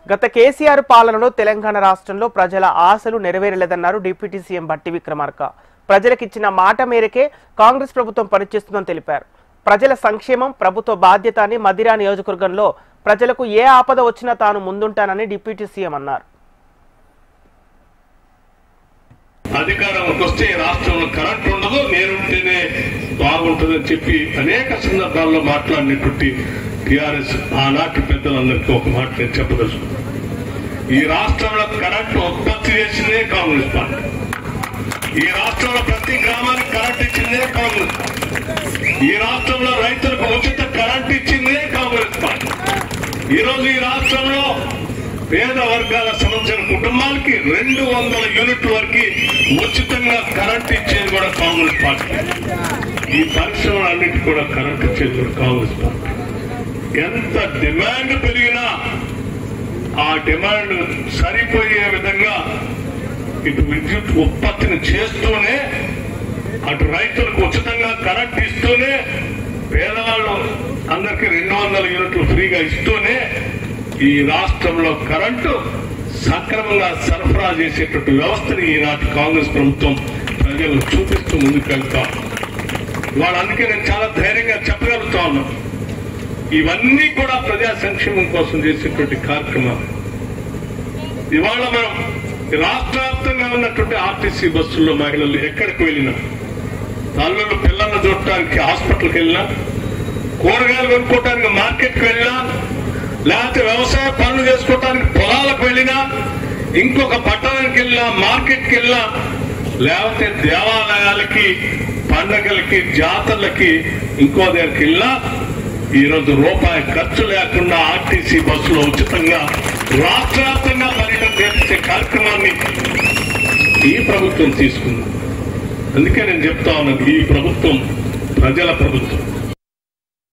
గత కేసీఆర్ పాలనలో తెలంగాణ రాష్ట్రంలో ప్రజల ఆశలు నెరవేరలేదన్నారు డిప్యూటీ సీఎం భట్టి విక్రమార్క. ప్రజలకిచ్చిన మాట మేరకే కాంగ్రెస్ ప్రభుత్వం పనిచేస్తుందని తెలిపారు. ప్రజల సంక్షేమం ప్రభుత్వ బాధ్యత అని మదిరా నియోజకవర్గంలో ప్రజలకు ఏ ఆపద వచ్చినా తాను ముందుంటానని డిప్యూటీ సీఎం అన్నారు. అధికారంలోకి వస్తే రాష్ట్రంలో కరెంట్ ఉండదు, నేనుంటేనే బాగుంటుందని చెప్పి అనేక సందర్భాల్లో మాట్లాడినటువంటి టీఆర్ఎస్ ఆనాటి పెద్దలందరికీ ఒక మాట నేను చెప్పదలుచుకున్నాను. ఈ రాష్ట్రంలో కరెంటు ఉత్పత్తి చేసిందే కాంగ్రెస్ పార్టీ. ఈ రాష్ట్రంలో ప్రతి గ్రామానికి కరెంట్ ఇచ్చిందే కాంగ్రెస్ పార్టీ. ఈ రాష్ట్రంలో రైతులకు ఉచిత కరెంట్ ఇచ్చిందే కాంగ్రెస్ పార్టీ. ఈ రోజు ఈ రాష్ట్రంలో పేద వర్గాల సంబంధించిన కుటుంబాలకి 200 యూనిట్ల వరకు ఉచితంగా కరెంట్ ఇచ్చేది కూడా కాంగ్రెస్ పార్టీ. ఈ పరిశ్రమలన్నిటి కూడా కరెంట్ ఇచ్చేది కూడా కాంగ్రెస్ పార్టీ. ఎంత డిమాండ్ పెరిగినా ఆ డిమాండ్ సరిపోయే విధంగా ఇటు విద్యుత్ ఉత్పత్తిని చేస్తూనే, అటు రైతులకు ఉచితంగా కరెంట్ ఇస్తూనే, పేదవాళ్ళు అందరికీ 200 యూనిట్లు ఫ్రీగా ఇస్తూనే ఈ రాష్ట్రంలో కరెంటు సక్రమంగా సరఫరా చేసేటువంటి వ్యవస్థని ఈనాటి కాంగ్రెస్ ప్రభుత్వం ప్రజలు చూపిస్తూ ముందుకు వెళ్తాం. వాళ్ళు అందుకే నేను చాలా ధైర్యంగా చెప్పగలుగుతా ఉన్నాను, ఇవన్నీ కూడా ప్రజా సంక్షేమం కోసం చేసేటువంటి కార్యక్రమాలు. ఇవాళ మనం రాష్ట్ర వ్యాప్తంగా ఉన్నటువంటి ఆర్టీసీ బస్సుల్లో మహిళలు ఎక్కడికి వెళ్ళినా, తల్లులు పిల్లలను చూడటానికి హాస్పిటల్కి వెళ్ళినా, కూరగాయలు కొనుక్కోవటానికి మార్కెట్కి వెళ్ళినా, లేకపోతే వ్యవసాయ పనులు చేసుకోవటానికి పొలాలకు వెళ్ళినా, ఇంకొక పట్టణానికి వెళ్ళినా, మార్కెట్కి వెళ్ళినా, లేకపోతే దేవాలయాలకి, పండగలకి, జాతరలకి, ఇంకో దగ్గరికి వెళ్ళినా ఈరోజు రూపాయి ఖర్చు లేకుండా ఆర్టీసీ బస్సులో ఉచితంగా రాష్ట్ర వ్యాప్తంగా పర్యటన చేసే కార్యక్రమాన్ని ఈ ప్రభుత్వం తీసుకుంది. అందుకే నేను చెప్తా ఉన్నాను, ఈ ప్రభుత్వం ప్రజల ప్రభుత్వం.